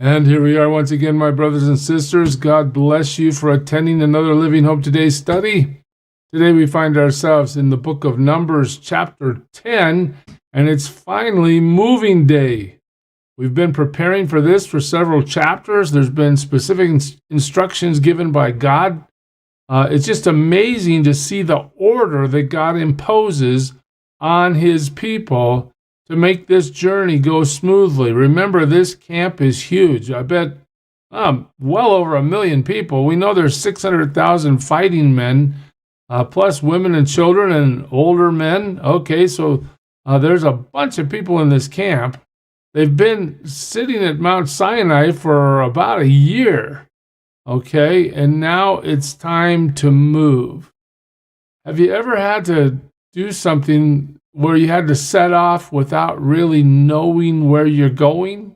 And here we are once again, my brothers and sisters. God bless you for attending another Living Hope Today study. Today we find ourselves in the book of Numbers, chapter 10, and it's finally moving day. We've been preparing for this for several chapters. There's been specific instructions given by God. It's just amazing to see the order that God imposes on his people to make this journey go smoothly. Remember, this camp is huge. I bet well over 1 million people. We know there's 600,000 fighting men, plus women and children and older men. Okay, so there's a bunch of people in this camp. They've been sitting at Mount Sinai for about a year. Okay, and now it's time to move. Have you ever had to do something where you had to set off without really knowing where you're going?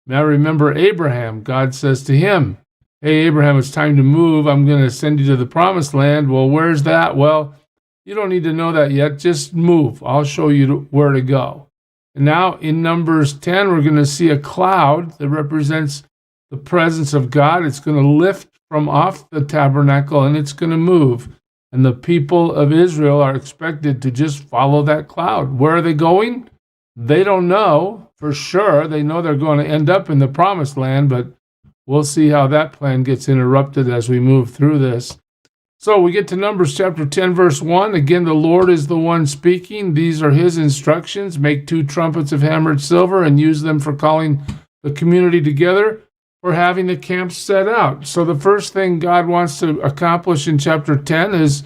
Now remember Abraham. God says to him, hey, Abraham, it's time to move. I'm going to send you to the promised land. Well, where's that? Well, you don't need to know that yet. Just move. I'll show you where to go. And now in Numbers 10, we're going to see a cloud that represents the presence of God. It's going to lift from off the tabernacle and it's going to move. And the people of Israel are expected to just follow that cloud. Where are they going? They don't know for sure. They know they're going to end up in the promised land, but we'll see how that plan gets interrupted as we move through this. So we get to Numbers chapter 10, verse 1. Again, the Lord is the one speaking. These are his instructions. Make 2 trumpets of hammered silver and use them for calling the community together, for having the camp set out. So the first thing God wants to accomplish in chapter 10 is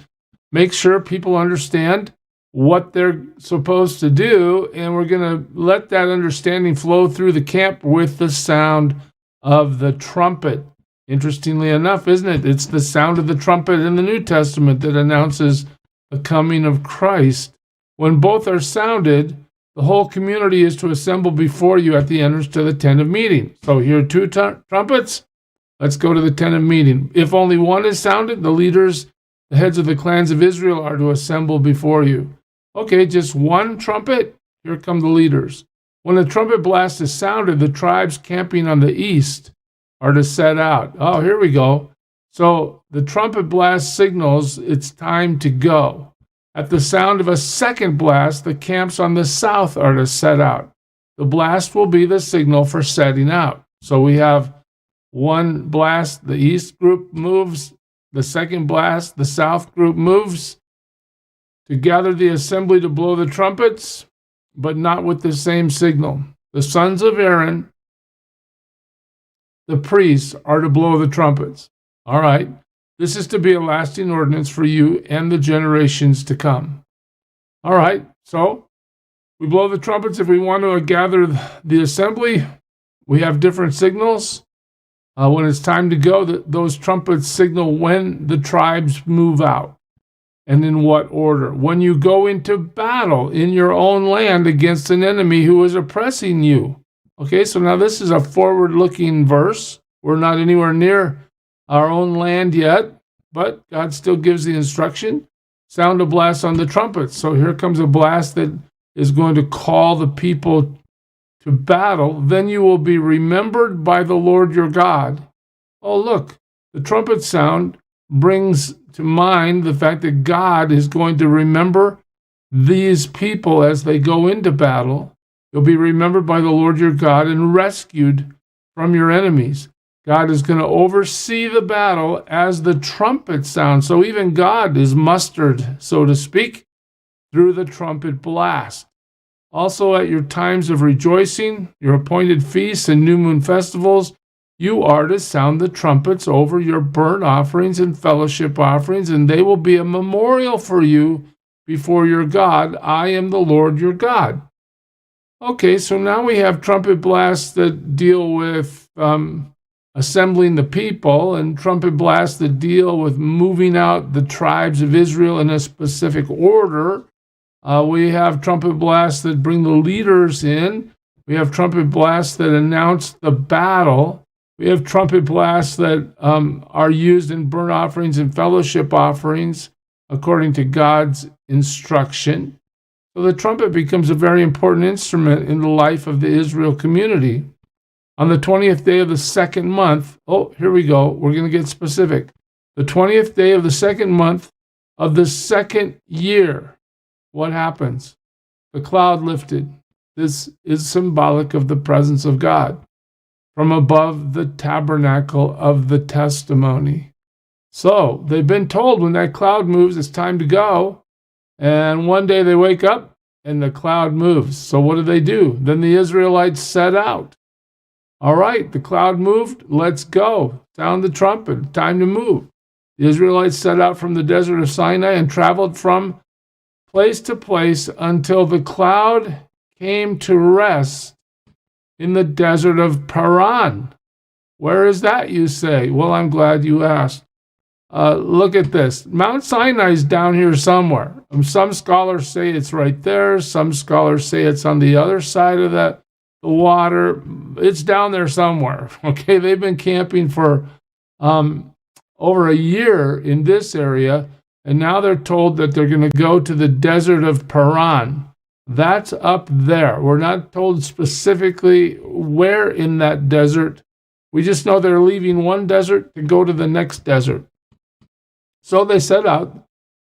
make sure people understand what they're supposed to do, and we're going to let that understanding flow through the camp with the sound of the trumpet. Interestingly enough, isn't it? It's the sound of the trumpet in the New Testament that announces the coming of Christ. When both are sounded, the whole community is to assemble before you at the entrance to the tent of meeting. So here are 2 trumpets. Let's go to the tent of meeting. If only one is sounded, the leaders, the heads of the clans of Israel, are to assemble before you. Okay, just 1 trumpet. Here come the leaders. When the trumpet blast is sounded, the tribes camping on the east are to set out. Oh, here we go. So the trumpet blast signals it's time to go. At the sound of a second blast, the camps on the south are to set out. The blast will be the signal for setting out. So we have 1 blast, the east group moves. The second blast, the south group moves to gather the assembly to blow the trumpets, but not with the same signal. The sons of Aaron, the priests, are to blow the trumpets. All right. This is to be a lasting ordinance for you and the generations to come. All right, so we blow the trumpets if we want to gather the assembly. We have different signals. When it's time to go, those trumpets signal when the tribes move out and in what order. When you go into battle in your own land against an enemy who is oppressing you. Okay, so now this is a forward-looking verse. We're not anywhere near our own land yet, but God still gives the instruction. Sound a blast on the trumpets. So here comes a blast that is going to call the people to battle. Then you will be remembered by the Lord your God. Oh, look, the trumpet sound brings to mind the fact that God is going to remember these people as they go into battle. You'll be remembered by the Lord your God and rescued from your enemies. God is going to oversee the battle as the trumpet sounds. So even God is mustered, so to speak, through the trumpet blast. Also, at your times of rejoicing, your appointed feasts and new moon festivals, you are to sound the trumpets over your burnt offerings and fellowship offerings, and they will be a memorial for you before your God. I am the Lord your God. Okay, so now we have trumpet blasts that deal with assembling the people, and trumpet blasts that deal with moving out the tribes of Israel in a specific order. We have trumpet blasts that bring the leaders in. We have trumpet blasts that announce the battle. We have trumpet blasts that are used in burnt offerings and fellowship offerings according to God's instruction. So the trumpet becomes a very important instrument in the life of the Israel community. On the 20th day of the second month, oh, here we go. We're going to get specific. The 20th day of the second month of the second year, what happens? The cloud lifted. This is symbolic of the presence of God from above the tabernacle of the testimony. So they've been told when that cloud moves, it's time to go. And one day they wake up and the cloud moves. So what do? Then the Israelites set out. All right, the cloud moved. Let's go. Sound the trumpet. Time to move. The Israelites set out from the desert of Sinai and traveled from place to place until the cloud came to rest in the desert of Paran. Where is that, you say? Well, I'm glad you asked. Look at this. Mount Sinai is down here somewhere. Some scholars say it's right there. Some scholars say it's on the other side of the water. It's down there somewhere. Okay, they've been camping for over a year in this area, and now they're told that they're going to go to the desert of Paran. That's up there. We're not told specifically where in that desert. We just know they're leaving one desert to go to the next desert. So they set out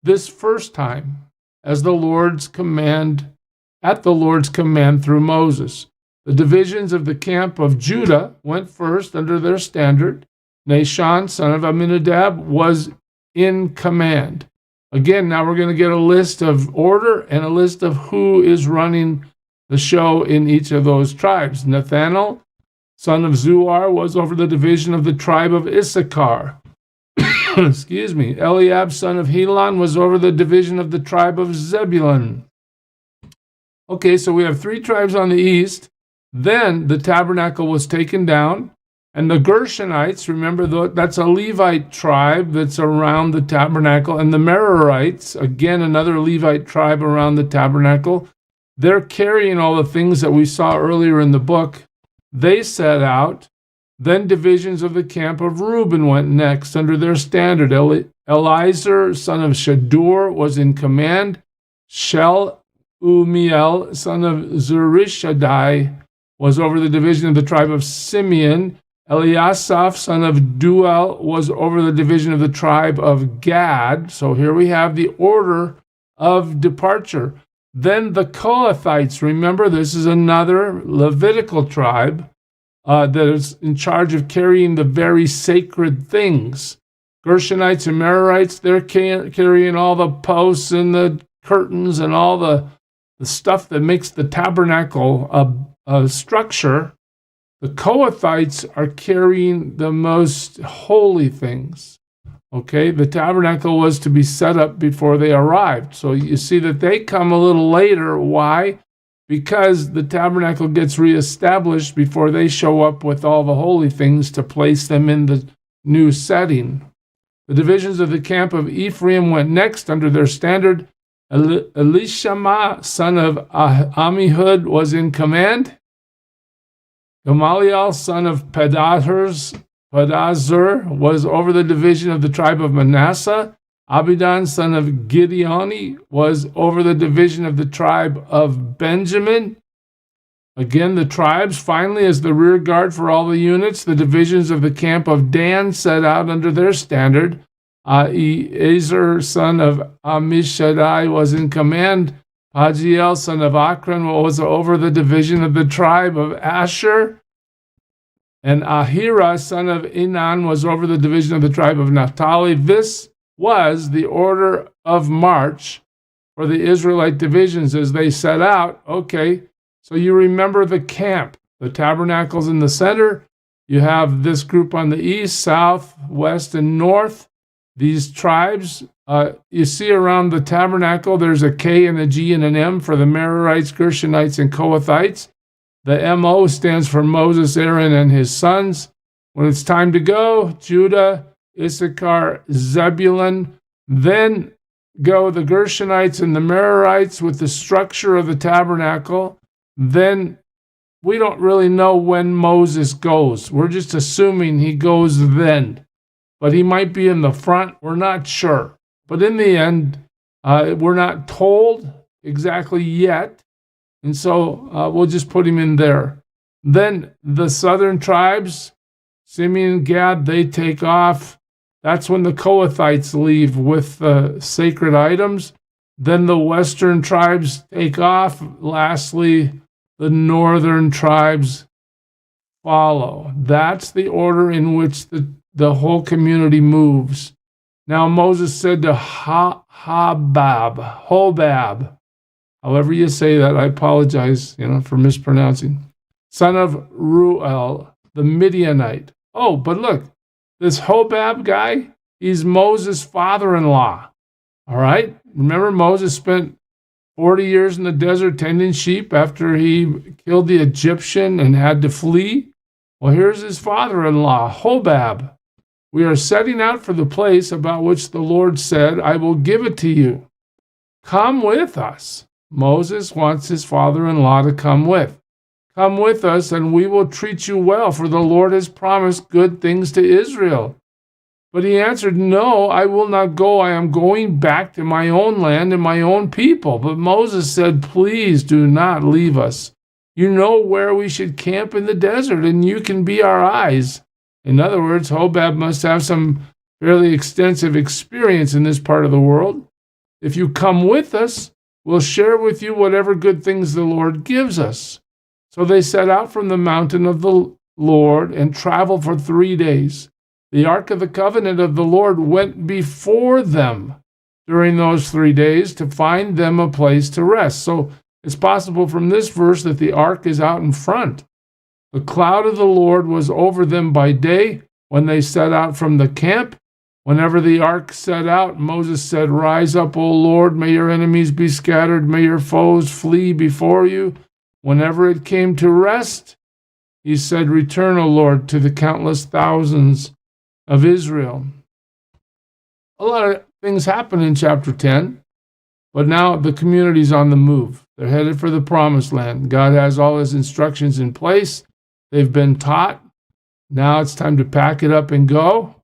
this first time as the Lord's command, at the Lord's command through Moses. The divisions of the camp of Judah went first under their standard. Nahshon, son of Amminadab, was in command. Again, now we're going to get a list of order and a list of who is running the show in each of those tribes. Nathanael, son of Zuar, was over the division of the tribe of Issachar. Excuse me. Eliab, son of Helon, was over the division of the tribe of Zebulun. Okay, so we have 3 tribes on the east. Then the tabernacle was taken down. And the Gershonites, remember, that's a Levite tribe that's around the tabernacle. And the Merarites, again, another Levite tribe around the tabernacle. They're carrying all the things that we saw earlier in the book. They set out. Then divisions of the camp of Reuben went next under their standard. Eliezer, son of Shadur, was in command. Shelumiel, son of Zurishaddai, was over the division of the tribe of Simeon. Eliasaph, son of Duel, was over the division of the tribe of Gad. So here we have the order of departure. Then the Kohathites, remember, this is another Levitical tribe that is in charge of carrying the very sacred things. Gershonites and Merarites, they're carrying all the posts and the curtains and all the stuff that makes the tabernacle a structure. The Kohathites are carrying the most holy things. Okay, the tabernacle was to be set up before they arrived. So you see that they come a little later. Why? Because the tabernacle gets reestablished before they show up with all the holy things to place them in the new setting. The divisions of the camp of Ephraim went next under their standard. Elishama, son of Ammihud, was in command. Gamaliel, son of Pedahzur, was over the division of the tribe of Manasseh. Abidan, son of Gideoni, was over the division of the tribe of Benjamin. Again, the tribes, finally, as the rear guard for all the units, the divisions of the camp of Dan set out under their standard. Ezer, son of Ammishaddai, was in command. Pagiel, son of Akron, was over the division of the tribe of Asher. And Ahira, son of Enan, was over the division of the tribe of Naphtali. This was the order of march for the Israelite divisions as they set out. Okay, so you remember the camp. The tabernacle's in the center. You have this group on the east, south, west, and north. These tribes, you see around the tabernacle, there's a K and a G and an M for the Merarites, Gershonites, and Kohathites. The MO stands for Moses, Aaron, and his sons. When it's time to go, Judah, Issachar, Zebulun, then go the Gershonites and the Merarites with the structure of the tabernacle. Then we don't really know when Moses goes. We're just assuming he goes then. But he might be in the front. We're not sure. But in the end, we're not told exactly yet. And so we'll just put him in there. Then the southern tribes, Simeon and Gad, they take off. That's when the Kohathites leave with the sacred items. Then the western tribes take off. Lastly, the northern tribes follow. That's the order in which the whole community moves. Now Moses said to Hobab, however you say that, I apologize, for mispronouncing, son of Ruel, the Midianite. Oh, but look, this Hobab guy, he's Moses' father-in-law. All right? Remember Moses spent 40 years in the desert tending sheep after he killed the Egyptian and had to flee? Well, here's his father-in-law, Hobab. We are setting out for the place about which the Lord said, I will give it to you. Come with us. Moses wants his father-in-law to come with. Come with us, and we will treat you well, for the Lord has promised good things to Israel. But he answered, No, I will not go. I am going back to my own land and my own people. But Moses said, Please do not leave us. You know where we should camp in the desert, and you can be our eyes. In other words, Hobab must have some fairly extensive experience in this part of the world. If you come with us, we'll share with you whatever good things the Lord gives us. So they set out from the mountain of the Lord and traveled for 3 days. The ark of the covenant of the Lord went before them during those 3 days to find them a place to rest. So it's possible from this verse that the ark is out in front. The cloud of the Lord was over them by day when they set out from the camp. Whenever the ark set out, Moses said, Rise up, O Lord, may your enemies be scattered, may your foes flee before you. Whenever it came to rest, he said, Return, O Lord, to the countless thousands of Israel. A lot of things happen in chapter 10, but now the community's on the move. They're headed for the promised land. God has all his instructions in place. They've been taught. Now it's time to pack it up and go.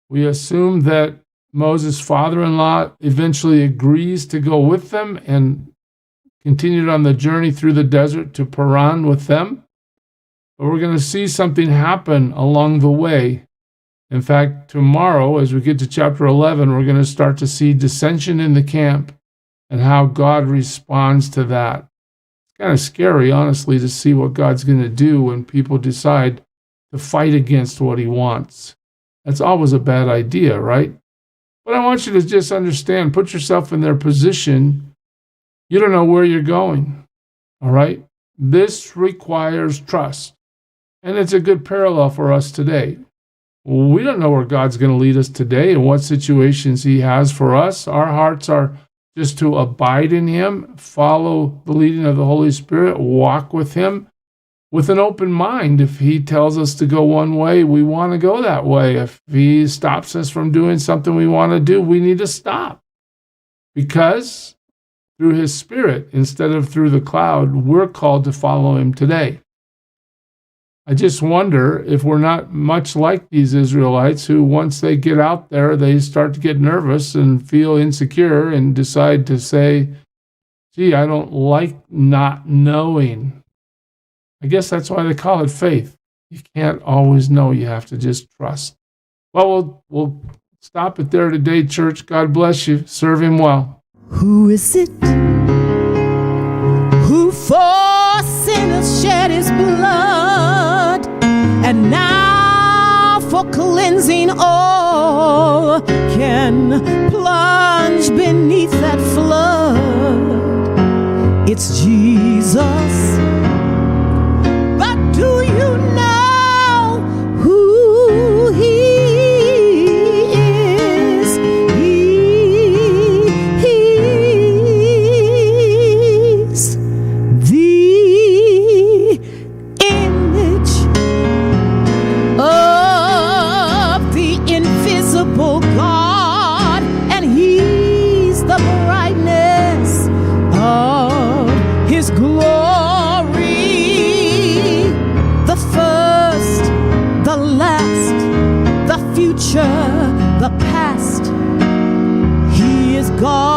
We assume that Moses' father-in-law eventually agrees to go with them and continued on the journey through the desert to Paran with them. But we're going to see something happen along the way. In fact, tomorrow, as we get to chapter 11, we're going to start to see dissension in the camp and how God responds to that. It's kind of scary, honestly, to see what God's going to do when people decide to fight against what he wants. That's always a bad idea, right? But I want you to just understand, put yourself in their position. You don't know where you're going, all right? This requires trust. And it's a good parallel for us today. We don't know where God's going to lead us today and what situations he has for us. Our hearts are just to abide in him, follow the leading of the Holy Spirit, walk with him with an open mind. If he tells us to go one way, we want to go that way. If he stops us from doing something we want to do, we need to stop. Because through his Spirit, instead of through the cloud, we're called to follow him today. I just wonder if we're not much like these Israelites who, once they get out there, they start to get nervous and feel insecure and decide to say, gee, I don't like not knowing. I guess that's why they call it faith. You can't always know. You have to just trust. Well, we'll stop it there today, church. God bless you. Serve him well. Who is it who for sinners shed his blood, and now for cleansing all can plunge beneath that flood?